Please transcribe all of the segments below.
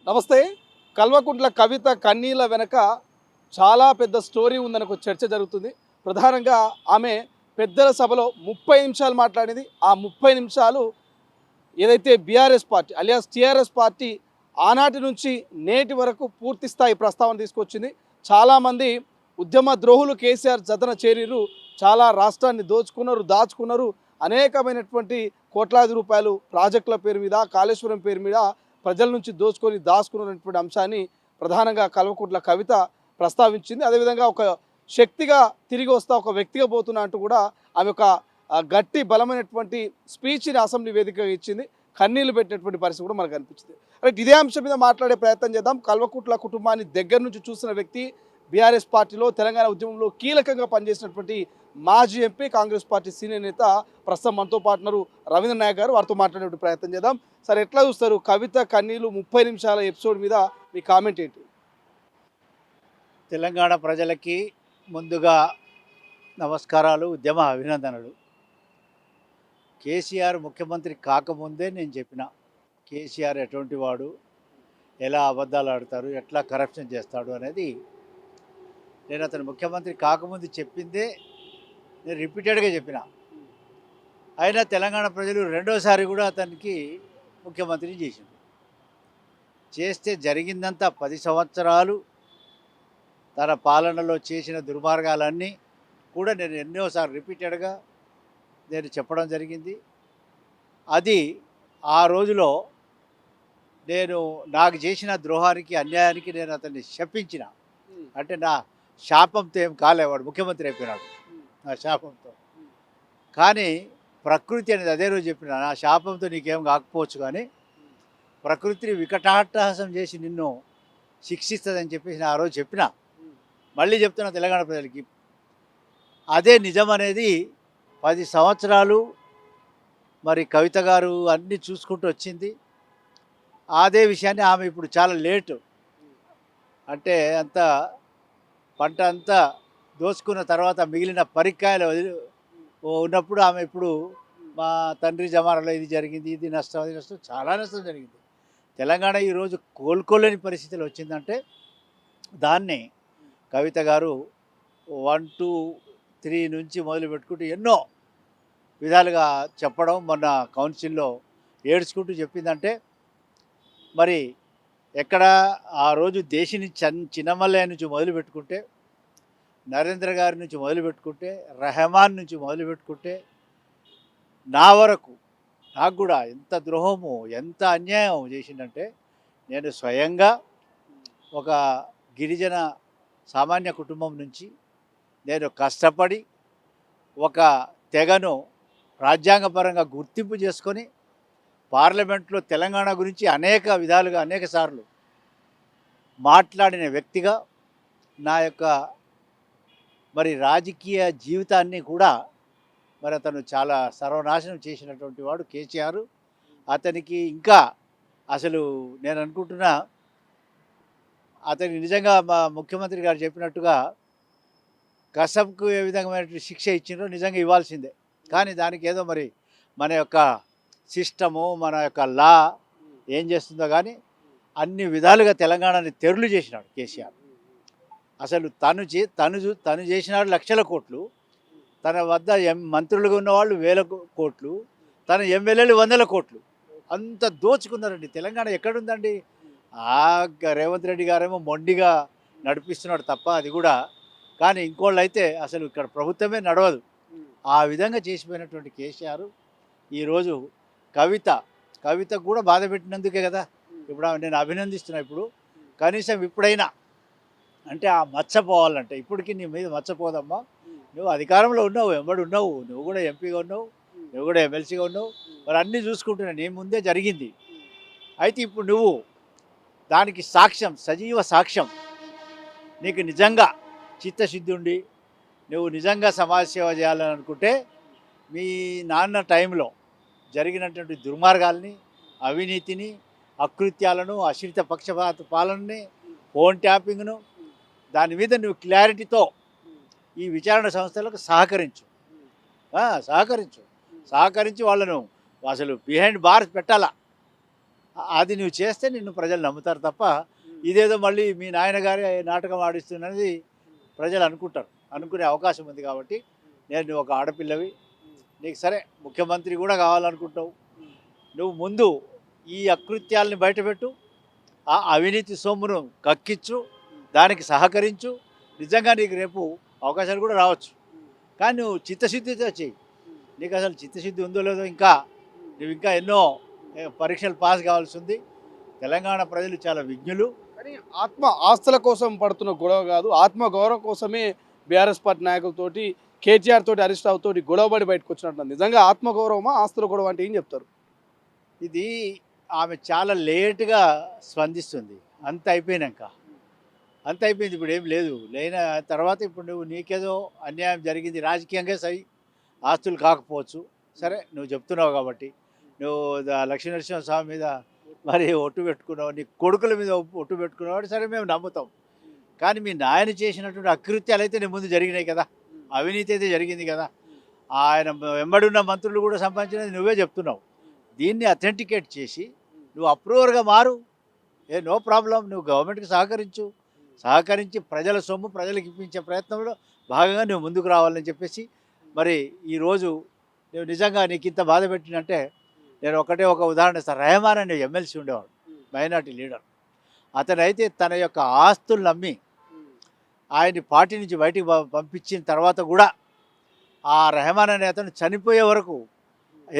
నమస్తే. కల్వకుంట్ల కవిత కన్నీళ్ల వెనక చాలా పెద్ద స్టోరీ ఉందని ఒక చర్చ జరుగుతుంది. ప్రధానంగా ఆమె పెద్దల సభలో 30 నిమిషాలు మాట్లాడింది. ఆ 30 నిమిషాలు ఏదైతే BRS party alias TRS party ఆనాటి నుంచి నేటి వరకు పూర్తి స్థాయి ప్రస్తావన తీసుకొచ్చింది. చాలామంది ఉద్యమ ద్రోహులు కేసీఆర్ జతన చేరిరు, చాలా రాష్ట్రాన్ని దోచుకున్నారు, దాచుకున్నారు, అనేకమైనటువంటి కోట్లాది రూపాయలు ప్రాజెక్టుల పేరు మీద, కాళేశ్వరం పేరు మీద ప్రజల నుంచి దోచుకొని దాచుకున్నటువంటి అంశాన్ని ప్రధానంగా కల్వకుంట్ల కవిత ప్రస్తావించింది. అదేవిధంగా ఒక శక్తిగా తిరిగి వస్తా, ఒక వ్యక్తిగా పోతున్నా అంటూ కూడా ఆమె ఒక గట్టి బలమైనటువంటి స్పీచ్ని అసెంబ్లీ వేదికగా ఇచ్చింది. కన్నీళ్లు పెట్టినటువంటి పరిస్థితి కూడా మనకు అనిపించింది. రైట్, ఇదే అంశం మీద మాట్లాడే ప్రయత్నం చేద్దాం. కల్వకుంట్ల కుటుంబాన్ని దగ్గర నుంచి చూసిన వ్యక్తి, బీఆర్ఎస్ పార్టీలో తెలంగాణ ఉద్యమంలో కీలకంగా పనిచేసినటువంటి మాజీ ఎంపీ, కాంగ్రెస్ పార్టీ సీనియర్ నేత, ప్రస్తుతం మనతో పాటున్నారు రవీంద్ర నాయక్ గారు. వారితో మాట్లాడే ప్రయత్నం చేద్దాం. సార్, ఎట్లా చూస్తారు కవిత కన్నీళ్లు 30 నిమిషాల ఎపిసోడ్ మీద మీ కామెంట్ ఏంటి? తెలంగాణ ప్రజలకి ముందుగా నమస్కారాలు, ఉద్యమ అభినందనలు. కేసీఆర్ ముఖ్యమంత్రి కాకముందే నేను చెప్పిన, కేసీఆర్ ఎటువంటి వాడు, ఎలా అబద్ధాలు ఆడతారు, ఎట్లా కరప్షన్ చేస్తాడు అనేది నేను అతను ముఖ్యమంత్రి కాకముందు చెప్పిందే నేను రిపీటెడ్గా చెప్పిన. అయినా తెలంగాణ ప్రజలు రెండోసారి కూడా అతనికి ముఖ్యమంత్రిని చేసిండు. చేస్తే జరిగిందంతా 10 సంవత్సరాలు తన పాలనలో చేసిన దుర్మార్గాలన్నీ కూడా నేను ఎన్నోసార్లు రిపీటెడ్గా నేను చెప్పడం జరిగింది. అది ఆ రోజులో నేను నాకు చేసిన ద్రోహానికి, అన్యాయానికి నేను అతన్ని శపించిన. అంటే నా శాపంతో ఏం కాలేవాడు, ముఖ్యమంత్రి అయిపోయినాడు నా శాపంతో. కానీ ప్రకృతి అనేది అదే రోజు చెప్పిన, నా శాపంతో నీకేం కాకపోవచ్చు, కానీ ప్రకృతిని వికటాట్టహాసం చేసి నిన్ను శిక్షిస్తుందని చెప్పేసి నేను ఆ రోజు చెప్పిన. మళ్ళీ చెప్తున్నా తెలంగాణ ప్రజలకి, అదే నిజం అనేది 10 సంవత్సరాలు మరి కవిత గారు అన్నీ చూసుకుంటూ వచ్చింది. అదే విషయాన్ని ఆమె ఇప్పుడు చాలా లేటు, అంటే అంత పంట అంతా దోచుకున్న తర్వాత మిగిలిన పరికాయలు ఉన్నప్పుడు ఆమె ఇప్పుడు మా తండ్రి జమానాలో ఇది జరిగింది, ఇది నష్టం, అది నష్టం, చాలా నష్టం జరిగింది. తెలంగాణ ఈరోజు కోలుకోలేని పరిస్థితులు వచ్చిందంటే దాన్ని కవిత గారు 1, 2, 3 నుంచి మొదలు పెట్టుకుంటూ ఎన్నో విధాలుగా చెప్పడం, మొన్న కౌన్సిల్లో ఏడ్చుకుంటూ చెప్పిందంటే, మరి ఎక్కడ ఆ రోజు దేశిని చిన్నమల్లయ్య నుంచి మొదలు పెట్టుకుంటే, నరేంద్ర గారి నుంచి మొదలు పెట్టుకుంటే, రెహమాన్ నుంచి మొదలు పెట్టుకుంటే, నా వరకు నాకు కూడా ఎంత ద్రోహము, ఎంత అన్యాయం చేసిందంటే, నేను స్వయంగా ఒక గిరిజన సామాన్య కుటుంబం నుంచి నేను కష్టపడి ఒక తెగను రాజ్యాంగపరంగా గుర్తింపు చేసుకొని పార్లమెంట్లో తెలంగాణ గురించి అనేక విధాలుగా అనేక సార్లు మాట్లాడిన వ్యక్తిగా నా యొక్క మరి రాజకీయ జీవితాన్ని కూడా మరి అతను చాలా సర్వనాశనం చేసినటువంటి వాడు కేసీఆర్. అతనికి ఇంకా అసలు నేను అనుకుంటున్నా, అతనికి నిజంగా మా ముఖ్యమంత్రి గారు చెప్పినట్టుగా కసబ్కు ఏ విధమైన శిక్ష ఇచ్చిండ్రో నిజంగా ఇవ్వాల్సిందే. కానీ దానికి ఏదో మరి మన యొక్క సిస్టము, మన యొక్క లా ఏం చేస్తుందో కానీ అన్ని విధాలుగా తెలంగాణని తెరులు చేసినాడు కేసీఆర్. అసలు తను చేసినాడు లక్షల కోట్లు, తన వద్ద మంత్రులుగా ఉన్నవాళ్ళు 1000 కోట్లు, తన ఎమ్మెల్యేలు 100 కోట్లు, అంత దోచుకున్నారండి. తెలంగాణ ఎక్కడుందండి? రేవంత్ రెడ్డి గారేమో మొండిగా నడిపిస్తున్నాడు తప్ప, అది కూడా. కానీ ఇంకోళ్ళు అయితే అసలు ఇక్కడ ప్రభుత్వమే నడవదు. ఆ విధంగా చేసిపోయినటువంటి కేసీఆర్ ఈరోజు కవితకు కూడా బాధ పెట్టినందుకే కదా ఇప్పుడు నేను అభినందిస్తున్నా. ఇప్పుడు కనీసం ఇప్పుడైనా అంటే ఆ మచ్చపోవాలంటే, ఇప్పటికీ నీ మీద మచ్చపోదమ్మా, నువ్వు అధికారంలో ఉన్నావు, ఎంబడి ఉన్నావు, నువ్వు కూడా ఎంపీగా ఉన్నావు, నువ్వు కూడా ఎమ్మెల్సీగా ఉన్నావు, మరి అన్నీ చూసుకుంటున్నావు, నీ ముందే జరిగింది. అయితే ఇప్పుడు నువ్వు దానికి సాక్ష్యం, సజీవ సాక్ష్యం, నీకు నిజంగా చిత్తశుద్ధి ఉండి నువ్వు నిజంగా సమాజ సేవ చేయాలని అనుకుంటే, మీ నాన్న టైంలో జరిగినటువంటి దుర్మార్గాల్ని, అవినీతిని, అకృత్యాలను, అశ్రిత పక్షపాత పాలనని, ఫోన్ ట్యాపింగ్ను, దాని మీద నువ్వు క్లారిటీతో ఈ విచారణ సంస్థలకు సహకరించి వాళ్ళను అసలు బిహైండ్ బార్స్ పెట్టాలా. అది నువ్వు చేస్తే నిన్ను ప్రజలు నమ్ముతారు తప్ప ఇదేదో మళ్ళీ మీ నాయనగారి నాటకం ఆడిస్తున్నది ప్రజలు అనుకుంటారు, అనుకునే అవకాశం ఉంది. కాబట్టి నువ్వు ఒక ఆడపిల్లవి, నీకు సరే ముఖ్యమంత్రి కూడా కావాలనుకుంటావు, నువ్వు ముందు ఈ అకృత్యాలని బయటపెట్టు, ఆ అవినీతి సొమ్మును కక్కించు, దానికి సహకరించు, నిజంగా నీకు రేపు అవకాశాలు కూడా రావచ్చు. కానీ నువ్వు చిత్తశుద్ధితో చెయ్యి. నీకు అసలు చిత్తశుద్ధి ఉందో లేదో నువ్వు ఇంకా ఎన్నో పరీక్షలు పాస్ కావాల్సి ఉంది. తెలంగాణ ప్రజలు చాలా విజ్ఞులు. కానీ ఆస్తుల కోసం పడుతున్న గొడవ కాదు, ఆత్మగౌరవం కోసమే బీఆర్ఎస్ పార్టీ నాయకులతోటి కేటీఆర్ తోటి హరీష్ రావు తోటి గొడవపడి బయటకు వచ్చినట్టు. నిజంగా ఆత్మగౌరవమా ఆస్తుల గొడవ అంటే ఏం చెప్తారు? ఇది ఆమె చాలా లేటుగా స్పందిస్తుంది. అంత అయిపోయినాక అంత అయిపోయింది, ఇప్పుడు ఏం లేదు. లేని తర్వాత ఇప్పుడు నువ్వు నీకేదో అన్యాయం జరిగింది రాజకీయంగా ఆస్తులు కాకపోవచ్చు, సరే నువ్వు చెప్తున్నావు కాబట్టి నువ్వు లక్ష్మీనరసింహస్వామి మీద మరి ఒట్టు పెట్టుకున్నావు, నీ కొడుకుల మీద ఒట్టు పెట్టుకున్నావు, సరే మేము నమ్ముతాం. కానీ మీ నాయన చేసినటువంటి అకృత్యాలు అయితే నీ ముందు జరిగినాయి కదా, అవినీతి అయితే జరిగింది కదా, ఆయన వెంబడి ఉన్న మంత్రులు కూడా సంపాదించినది నువ్వే చెప్తున్నావు. దీన్ని అథెంటికేట్ చేసి నువ్వు అప్రూవర్గా మారు, నో ప్రాబ్లం. నువ్వు గవర్నమెంట్కి సహకరించి ప్రజల సొమ్ము ప్రజలకు ఇప్పించే ప్రయత్నంలో భాగంగా నువ్వు ముందుకు రావాలని చెప్పేసి మరి ఈరోజు నువ్వు నిజంగా నీకు ఇంత బాధ పెట్టినంటే నేను ఒక ఉదాహరణ ఇస్తాను. రెహమాన్ అనే ఎమ్మెల్సీ ఉండేవాడు, మైనార్టీ లీడర్. అతనైతే తన యొక్క ఆస్తులను నమ్మి ఆయన్ని పార్టీ నుంచి బయటికి పంపించిన తర్వాత కూడా ఆ రెహమాన్ అనే అతను చనిపోయే వరకు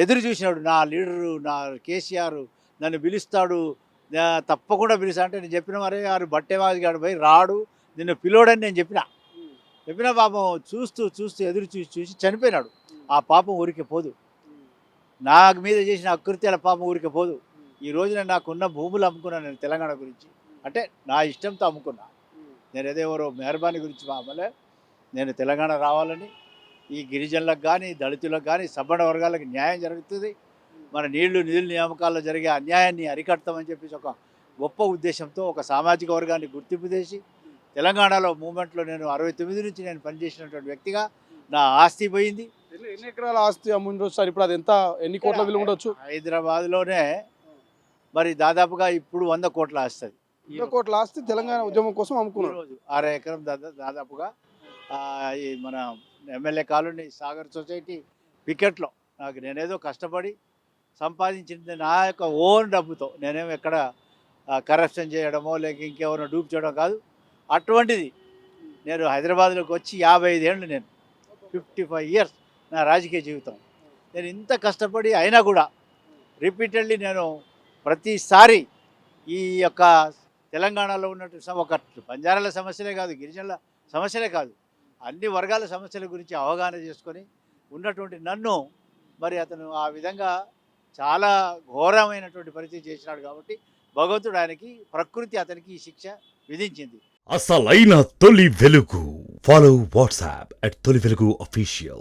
ఎదురు చూసినాడు. నా లీడరు, నా కేసీఆర్ నన్ను పిలుస్తాడు, తప్పకుండా పిలుస్తా అంటే నేను చెప్పిన మరే వారు బట్టేవాజిగాడు పోయి రాడు, నిన్ను పిలోడని నేను చెప్పిన పాపం చూస్తూ ఎదురు చూసి చనిపోయినాడు. ఆ పాపం ఊరికే పోదు, నా మీద చేసిన అకృత్యాల పాపం ఊరికే పోదు. ఈ రోజున నాకున్న భూములు అమ్ముకున్నాను నేను తెలంగాణ గురించి, అంటే నా ఇష్టంతో అమ్ముకున్నా. నేను ఏదేవరో మెహర్బానీ గురించి మామూలే, నేను తెలంగాణ రావాలని, ఈ గిరిజనులకు కానీ దళితులకు కానీ సబ్బణ వర్గాలకు న్యాయం జరుగుతుంది, మన నిధుల నియామకాల్లో జరిగే అన్యాయాన్ని అరికడతామని చెప్పేసి ఒక గొప్ప ఉద్దేశంతో ఒక సామాజిక వర్గాన్ని గుర్తింపు చేసి తెలంగాణలో మూమెంట్లో నేను 69 నుంచి నేను పనిచేసినటువంటి వ్యక్తిగా నా ఆస్తి పోయింది. ఎన్ని ఎకరాల ఆస్తి అమ్ముండొచ్చు సార్? ఇప్పుడు అది ఎంత, ఎన్ని కోట్ల విలువ ఉండొచ్చు? హైదరాబాద్లోనే మరి దాదాపుగా ఇప్పుడు 100 కోట్ల ఆస్తి. 100 కోట్ల ఆస్తి తెలంగాణ ఉద్యమం కోసం అమ్ముకున్నారు. రోజు 6 ఎకరం దాదాపుగా ఈ మన ఎమ్మెల్యే కాలనీ సాగర్ సొసైటీ పికెట్లో నాకు నేనేదో కష్టపడి సంపాదించింది నా యొక్క ఓన్ డబ్బుతో, నేనేమో ఎక్కడ కరప్షన్ చేయడమో లేక ఇంకెవరో డూప్ చేయడం కాదు. అటువంటిది నేను హైదరాబాద్లోకి వచ్చి 55 ఏళ్ళు, నేను 55 ఇయర్స్ నా రాజకీయ జీవితం. నేను ఇంత కష్టపడి అయినా కూడా రిపీటెడ్లీ నేను ప్రతిసారి ఈ యొక్క తెలంగాణలో ఉన్నట్టు ఒక బంజారాల సమస్యలే కాదు, గిరిజనుల సమస్యలే కాదు, అన్ని వర్గాల సమస్యల గురించి అవగాహన చేసుకొని ఉన్నటువంటి నన్ను మరి అతను ఆ విధంగా చాలా ఘోరమైనటువంటి పరిస్థితి చేసినాడు. కాబట్టి భగవంతుడు ఆయనకి, ప్రకృతి అతనికి ఈ శిక్ష విధించింది. అసలైన తొలి వెలుగు. ఫాలో వాట్సాప్ @తొలి వెలుగు official.